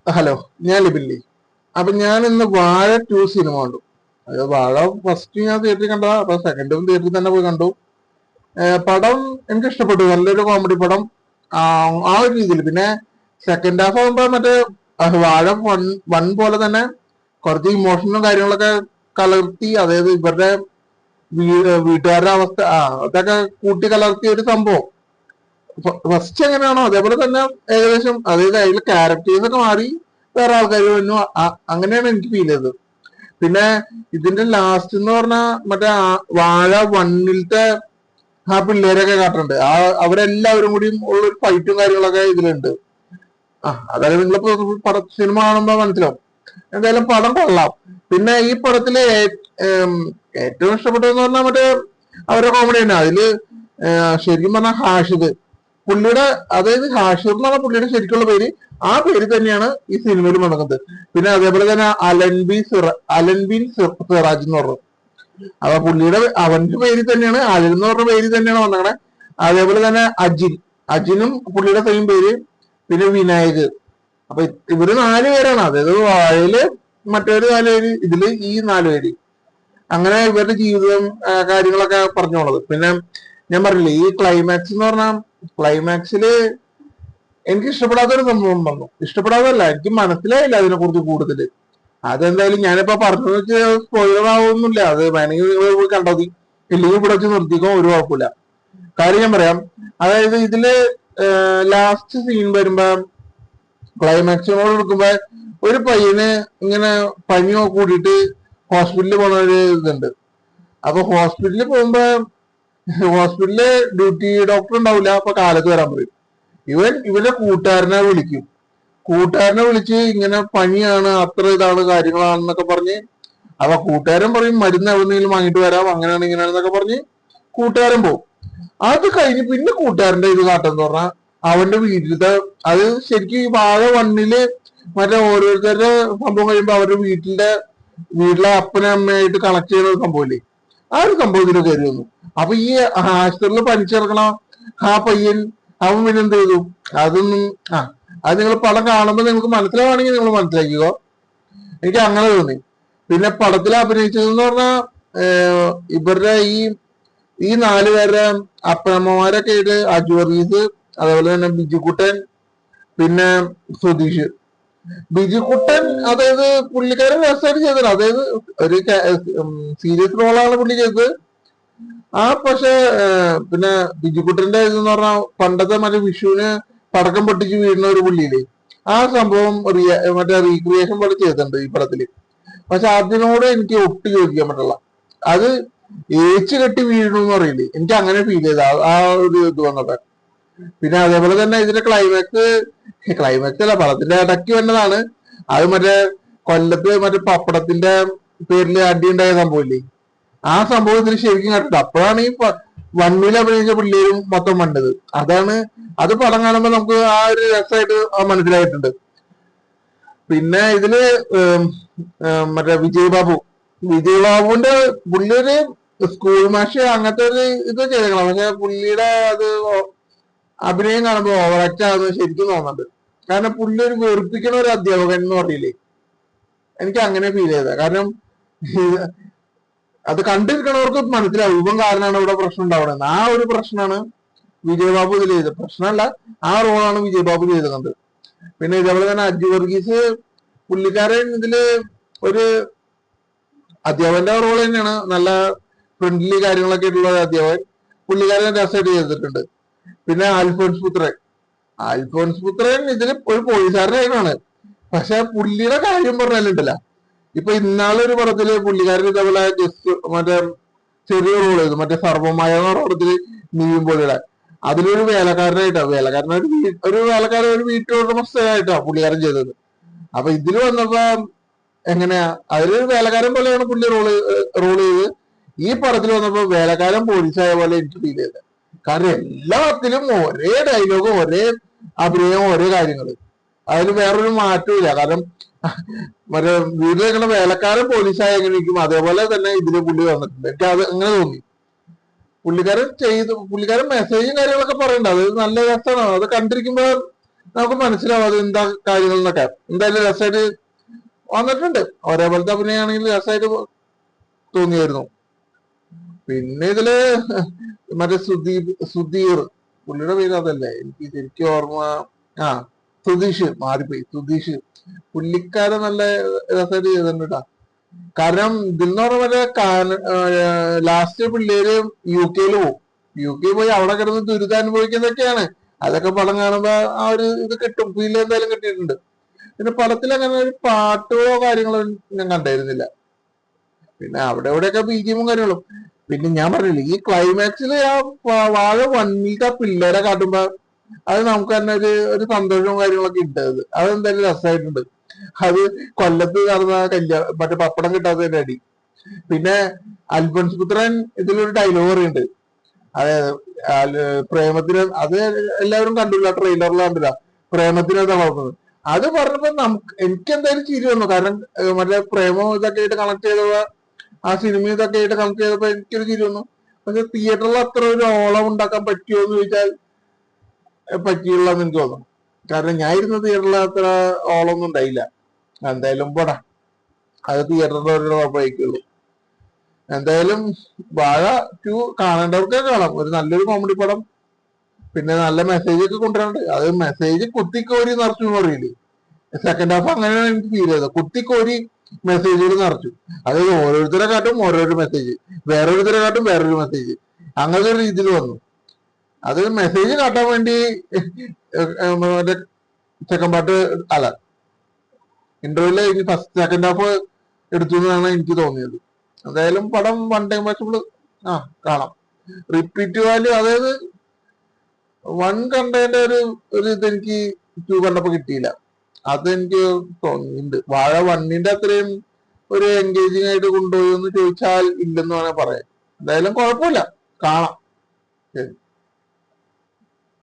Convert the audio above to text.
Hello, ഞാൻ ലിബിൻലി. അപ്പൊ ഞാൻ ഇന്ന് വാഴ 2 സിനിമ കണ്ടു. അത് വാഴ ഫസ്റ്റ് ഞാൻ തിയേറ്ററിൽ കണ്ടതാ, അപ്പൊ സെക്കൻഡും തിയേറ്ററിൽ തന്നെ പോയി കണ്ടു. പടം എനിക്ക് ഇഷ്ടപ്പെട്ടു, നല്ലൊരു കോമഡി പടം. ആ ആ ഒരു രീതിയിൽ. പിന്നെ സെക്കൻഡ് ഹാഫ് ആകുമ്പോ മറ്റേ വാഴ 1 പോലെ തന്നെ കുറച്ച് ഇമോഷനും കാര്യങ്ങളൊക്കെ കലർത്തി, അതായത് ഇവരുടെ വീട്ടുകാരുടെ അവസ്ഥ അതൊക്കെ കൂട്ടി കലർത്തിയ ഒരു സംഭവം. ഫസ്റ്റ് എങ്ങനെയാണോ അതേപോലെ തന്നെ ഏകദേശം, അതായത് അതിൽ ക്യാരക്ടേഴ്സ് ഒക്കെ മാറി വേറെ ആൾക്കാർ വന്നു. അങ്ങനെയാണ് എനിക്ക് ഫീൽ ചെയ്തത്. പിന്നെ ഇതിന്റെ ലാസ്റ്റ് എന്ന് പറഞ്ഞാൽ മറ്റേ വാഴ 1-ലത്തെ ആ പിള്ളേരൊക്കെ കാട്ടുന്നുണ്ട്. അവരെല്ലാവരും കൂടി ഉള്ള ഒരു ഫൈറ്റും കാര്യങ്ങളൊക്കെ ഇതിലുണ്ട്. അതായത് നിങ്ങളിപ്പോ സിനിമ കാണുമ്പോ മനസ്സിലാവും. എന്തായാലും പടം കൊള്ളാം. പിന്നെ ഈ പടത്തില് ഏറ്റവും ഇഷ്ടപ്പെട്ടതെന്ന് പറഞ്ഞാൽ മറ്റേ അവരുടെ കോമഡി തന്നെ. അതില് ശരിക്കും പറഞ്ഞാൽ ഹാഷിദ്, പുള്ളിയുടെ, അതായത് ഹാഷിർ എന്നാണ് പുള്ളിയുടെ ശരിക്കുള്ള പേര്. ആ പേര് തന്നെയാണ് ഈ സിനിമയിൽ നടക്കുന്നത്. പിന്നെ അതേപോലെ തന്നെ അലൻബിൻ സിറാജ് എന്ന് പറഞ്ഞു. അപ്പൊ അവന്റെ പേര് തന്നെയാണ്, അലൻ എന്ന് പറഞ്ഞ പേര് തന്നെയാണ് വന്നേക്കണെ. അതേപോലെ തന്നെ അജിനും പുള്ളിയുടെ സെയിം പേര്. പിന്നെ വിനായക്. അപ്പൊ ഇവര് 4 പേരാണ്. അതായത് വാഴയില് മറ്റൊരു 4 പേര്, ഇതില് ഈ 4 പേര്. അങ്ങനെ ഇവരുടെ ജീവിതം കാര്യങ്ങളൊക്കെ പറഞ്ഞോളത്. പിന്നെ ഞാൻ പറഞ്ഞില്ലേ, ഈ ക്ലൈമാക്സ് എന്ന് പറഞ്ഞാൽ ക്ലൈമാക്സില് എനിക്ക് ഇഷ്ടപ്പെടാത്തൊരു സംഭവം വന്നു. ഇഷ്ടപ്പെടാതല്ല, എനിക്ക് മനസ്സിലായില്ല അതിനെ കുറിച്ച് കൂടുതൽ. അതെന്തായാലും ഞാനിപ്പോ പറഞ്ഞത് വെച്ച് സ്പോയിലർ ആവുന്നില്ല. അത് വേണമെങ്കിൽ പോയി കണ്ടാൽ മതി, ഇല്ലെങ്കിൽ ഇവിടെ വെച്ച് നിർത്തിക്കോ, ഒരു കുഴപ്പമില്ല. കാര്യം ഞാൻ പറയാം. അതായത് ഇതില് ലാസ്റ്റ് സീൻ വരുമ്പോ, ക്ലൈമാക്സിനോട് എടുക്കുമ്പോ ഒരു പയ്യന് ഇങ്ങനെ പനിയൊക്കെ കൂടിയിട്ട് ഹോസ്പിറ്റലിൽ പോണ ഒരു ഇതുണ്ട്. അപ്പൊ ഹോസ്പിറ്റലിൽ പോകുമ്പോ ഹോസ്പിറ്റലില് ഡ്യൂട്ടി ഡോക്ടർ ഉണ്ടാവില്ല. അപ്പൊ കാലത്ത് വരാൻ പറയും. ഇവന്റെ കൂട്ടുകാരനെ വിളിച്ച് ഇങ്ങനെ പനിയാണ്, അത്ര ഇതാണ് കാര്യങ്ങളാണെന്നൊക്കെ പറഞ്ഞ്. അപ്പൊ കൂട്ടുകാരൻ പറയും മരുന്ന് എവിടെന്നെങ്കിലും വാങ്ങിട്ട് വരാം, അങ്ങനെയാണ് ഇങ്ങനെയാണെന്നൊക്കെ പറഞ്ഞ് കൂട്ടുകാരൻ പോകും. അത് കഴിഞ്ഞ് പിന്നെ കൂട്ടുകാരന്റെ ഇത് കാട്ടെന്ന് പറഞ്ഞാൽ അവന്റെ വീട്ടിലത്തെ, അത് ശരിക്കും ഈ വാഴ 1-ല് മറ്റേ ഓരോരുത്തരുടെ സംഭവം കഴിയുമ്പോ അവരുടെ വീട്ടിലെ അപ്പനും അമ്മയായിട്ട് കണക്ട് ചെയ്യുന്ന ഒരു സംഭവമില്ലേ, ആ ഒരു സംഭവം ഇതിന് കയറി വന്നു. അപ്പൊ ഈ ആശുപത്രിയിൽ പനിച്ചിറക്കണ ആ പയ്യൻ, അവൻ പിന്നെ എന്ത് ചെയ്തു? അതൊന്നും അത് നിങ്ങൾ പടം കാണുമ്പോൾ നിങ്ങൾക്ക് മനസ്സിലാവുകയാണെങ്കിൽ നിങ്ങൾ മനസ്സിലാക്കിക്കോ. എനിക്ക് അങ്ങനെ തോന്നി. പിന്നെ പടത്തിൽ അഭിനയിച്ചതെന്ന് പറഞ്ഞാൽ ഇവരുടെ ഈ 4 പേരുടെ അപ്പനമ്മമാരൊക്കെ ആയിട്ട് അജു വർഗീസ്, അതേപോലെ തന്നെ ബിജുക്കുട്ടൻ, പിന്നെ സുധീഷ്. ബിജുക്കുട്ടൻ അതായത് പുള്ളിക്കാരൻ രസമായിട്ട് ചെയ്തത്, അതായത് ഒരു സീരിയസ് റോളാണ് പുള്ളി ചെയ്തത്. പക്ഷെ പിന്നെ ബിജുക്കുട്ടന്റെ ഇതെന്ന് പറഞ്ഞാൽ പണ്ടത്തെ മറ്റേ വിഷുവിന് പടക്കം പൊട്ടിച്ച് വീഴുന്ന ഒരു പുള്ളിയില്ലേ, ആ സംഭവം മറ്റേ റീക്രിയേഷൻ പോലെ ചെയ്തിട്ടുണ്ട് ഈ പടത്തില്. പക്ഷെ അതിനോട് എനിക്ക് ഒട്ടും യോജിക്കാൻ പറ്റില്ല. അത് ഏച്ച് കെട്ടി വീഴണു എന്ന് പറയില്ലേ, എനിക്ക് അങ്ങനെ ഫീൽ ചെയ്ത ആ ഒരു ഇത് വന്നപ്പോ. പിന്നെ അതേപോലെ തന്നെ ഇതിന്റെ ക്ലൈമാക്സ് അല്ല, പടത്തിന്റെ ഇടയ്ക്ക് വന്നതാണ്. അത് മറ്റേ കൊല്ലത്ത് മറ്റേ പപ്പടത്തിന്റെ പേരിൽ അടിയുണ്ടായ സംഭവമില്ലേ, ആ സംഭവത്തിൽ ശരിക്കും കണ്ടത് അപ്പോഴാണ് ഈ 1-ൽ അഭിനയിച്ച പിള്ളേരും മൊത്തം കണ്ടത്. അത് പടം കാണുമ്പോൾ നമുക്ക് ആ ഒരു രസമായിട്ട് മനസ്സിലായിട്ടുണ്ട്. പിന്നെ ഇതില് മറ്റേ വിജയ് ബാബുവിന്റെ പുള്ളി ഒരു സ്കൂൾ മാഷ് അങ്ങനത്തെ ഒരു ഇത് ചെയ്തേക്കണം. പക്ഷെ പുള്ളിയുടെ അത് അഭിനയം കാണുമ്പോ ഓവറാക്ട് ആണെന്ന് ശരിക്കും തോന്നുന്നുണ്ട്. കാരണം പുള്ളി ഒരു വെറുപ്പിക്കണ ഒരു അധ്യാപകൻ എന്ന് പറയില്ലേ, എനിക്ക് അങ്ങനെ ഫീൽ ചെയ്ത. കാരണം അത് കണ്ടിരിക്കണവർക്ക് മനസ്സിലാവും ഇവൻ കാരണമാണ് ഇവിടെ പ്രശ്നം ഉണ്ടാവണമെന്ന്. ആ ഒരു പ്രശ്നമാണ് വിജയ് ബാബു ഇതിൽ ചെയ്തത്. പ്രശ്നമല്ല, ആ റോളാണ് വിജയ് ബാബു ചെയ്തത്. പിന്നെ ഇതേപോലെ തന്നെ അജു വർഗീസ്, പുള്ളിക്കാരൻ ഇതില് ഒരു അധ്യാപകന്റെ റോൾ തന്നെയാണ്. നല്ല ഫ്രണ്ട്ലി കാര്യങ്ങളൊക്കെ ഉള്ള അധ്യാപകൻ. പുള്ളിക്കാരൻ രസമായിട്ട് ചെയ്തിട്ടുണ്ട്. പിന്നെ അൽഫോൻസ് പുത്രൻ ഇതിൽ ഒരു പോലീസുകാരനാണ്. പക്ഷെ പുള്ളിയുടെ കാര്യം പറഞ്ഞാലുണ്ടല്ല, ഇപ്പൊ ഇന്നാളൊരു പടത്തില് പുള്ളിക്കാരൻ ഇതേപോലെ മറ്റേ ചെറിയ റോൾ ചെയ്തു, മറ്റേ സർവമായ പടത്തില് നീയും പോലെയുടെ. അതിലൊരു വേലക്കാരൻ ഒരു വീട്ടുടമസ്ഥയായിട്ടാ പുള്ളിക്കാരൻ ചെയ്തത്. അപ്പൊ ഇതില് വന്നപ്പോ എങ്ങനെയാ, അതിലൊരു വേലക്കാരൻ പോലെയാണ് പുള്ളി റോൾ ചെയ്ത്. ഈ പടത്തിൽ വന്നപ്പോ വേലക്കാരൻ പോലീസായ പോലെ എനിക്ക് ഫീൽ ചെയ്തത്. കാരണം എല്ലാത്തിലും ഒരേ ഡയലോഗും ഒരേ അഭിനയവും ഒരേ കാര്യങ്ങള്, അതിന് വേറൊരു മാറ്റവും ഇല്ല. കാരണം മറ്റേ വീട്ടിലേക്കുള്ള വേലക്കാരൻ പോലീസായ എങ്ങനെ ഇരിക്കും, അതേപോലെ തന്നെ ഇതില് പുള്ളി വന്നിട്ടുണ്ട്. എനിക്ക് അത് അങ്ങനെ തോന്നി. പുള്ളിക്കാരൻ മെസ്സേജും കാര്യങ്ങളൊക്കെ പറയണ്ട, അത് നല്ല രസമാണ്. അത് കണ്ടിരിക്കുമ്പോ നമുക്ക് മനസ്സിലാവും അത് എന്താ കാര്യങ്ങൾ എന്നൊക്കെ. എന്തായാലും രസമായിട്ട് വന്നിട്ടുണ്ട്. ഒരേപോലത്തെ അഭിനയാണെങ്കിൽ രസമായിട്ട് തോന്നിയായിരുന്നു. പിന്നെ ഇതില് മറ്റേ സുധീർ, പുള്ളിയുടെ പേര് അതല്ലേ, എനിക്ക് ശരിക്കും ഓർമ്മ. ആ, സുധീഷ്, മാറിപ്പോയി, സുധീഷ്. പുള്ളിക്കാരൻ നല്ല രസമായിട്ട് ചെയ്തിട്ടുണ്ടാ. കാരണം ഇതിന്ന് പറഞ്ഞ ലാസ്റ്റ് പിള്ളേര് UK പോകും. UK പോയി അവിടെ കിടന്ന് ദുരിതാനുഭവിക്കുന്നതൊക്കെയാണ്. അതൊക്കെ പടം കാണുമ്പോ ആ ഒരു ഇത് കിട്ടും, ഫീൽ എന്തായാലും കിട്ടിയിട്ടുണ്ട്. പിന്നെ പടത്തിൽ അങ്ങനെ ഒരു പാട്ടുകളോ കാര്യങ്ങളോ ഞാൻ കണ്ടായിരുന്നില്ല. പിന്നെ അവിടെ എവിടെയൊക്കെ BGM കാര്യങ്ങളും. പിന്നെ ഞാൻ പറഞ്ഞില്ലേ, ഈ ക്ലൈമാക്സിൽ ആ വാഴ 1 പിള്ളേരെ കാട്ടുമ്പോ അത് നമുക്ക് തന്നെ ഒരു സന്തോഷവും കാര്യങ്ങളൊക്കെ ഇട്ടത്. അതെന്തായാലും രസമായിട്ടുണ്ട്. അത് കൊല്ലത്ത് നടന്ന മറ്റേ പപ്പടം കിട്ടാത്തതിന്റെ അടി. പിന്നെ അൽഫോൻസ് പുത്രൻ ഇതിലൊരു ഡയലോഗ് പറയുന്നുണ്ട്, അതായത് പ്രേമത്തിന്, അത് എല്ലാവരും കണ്ടില്ല, ട്രെയിലറിൽ കണ്ടില്ല, പ്രേമത്തിനെന്താ കുഴപ്പത്. അത് പറഞ്ഞപ്പോ എനിക്ക് എന്തായാലും ചിരി വന്നു. കാരണം മറ്റേ പ്രേമം ഇതൊക്കെ ആയിട്ട് കണക്ട് ചെയ്തപ്പോ, ആ സിനിമ ഇതൊക്കെ ആയിട്ട് കണക്ട് ചെയ്തപ്പോ എനിക്കൊരു ചിരി വന്നു. പക്ഷെ തിയേറ്ററിൽ അത്ര ഒരു ഓളം ഉണ്ടാക്കാൻ പറ്റുമോ എന്ന് ചോദിച്ചാൽ പറ്റിയുള്ളതെന്ന് എനിക്ക് തോന്നുന്നു. കാരണം ഞാൻ ഇരുന്ന തിയേറ്ററിൽ അത്ര ഓളമൊന്നും ഉണ്ടായില്ല. എന്തായാലും പോടാ, അത് തിയേറ്ററിന്റെ ഒരു കുഴപ്പമായിരിക്കുള്ളൂ. എന്തായാലും വാഴ 2 കാണേണ്ടവർക്ക് കാണാം. ഒരു നല്ലൊരു കോമഡി പടം. പിന്നെ നല്ല മെസ്സേജ് ഒക്കെ കൊണ്ടുവരാനുണ്ട്. അത് മെസ്സേജ് കുത്തിക്കോരി നിറച്ചു എന്ന് പറയില്ലേ, സെക്കൻഡ് ഹാഫ് അങ്ങനെയാണ് എനിക്ക് ഫീൽ ചെയ്തത്. കുത്തിക്കോരി മെസ്സേജുകൾ നിറച്ചു. അതായത് ഓരോരുത്തരെ കാട്ടും ഓരോരോ മെസ്സേജ്, വേറൊരുത്തരെ കാട്ടും വേറൊരു മെസ്സേജ്, അങ്ങനത്തെ ഒരു രീതിയിൽ വന്നു. അത് മെസ്സേജ് കാട്ടാൻ വേണ്ടി മറ്റേ സെക്കൻഡ് പാർട്ട് അല്ല, ഇന്റർവ്യൂല് ഇനി ഫസ്റ്റ് സെക്കൻഡ് ഹാഫ് എടുത്തു എന്നാണ് എനിക്ക് തോന്നിയത്. എന്തായാലും പടം 1 ടൈം വാച്ചബിൾ, കാണാം. റിപ്പീറ്റ് വാല്യൂ, അതായത് 1 കണ്ടതിന്റെ ഒരു ഇതെനിക്ക് 2 കണ്ടപ്പോ കിട്ടിയില്ല. അതെനിക്ക് തോന്നിയിട്ടുണ്ട്. വാഴ 1ന്റെ അത്രയും ഒരു എൻഗേജിങ് ആയിട്ട് കൊണ്ടുപോയി എന്ന് ചോദിച്ചാൽ ഇല്ലെന്ന് വേണേൽ പറയാം. എന്തായാലും കുഴപ്പമില്ല, കാണാം. ശരി.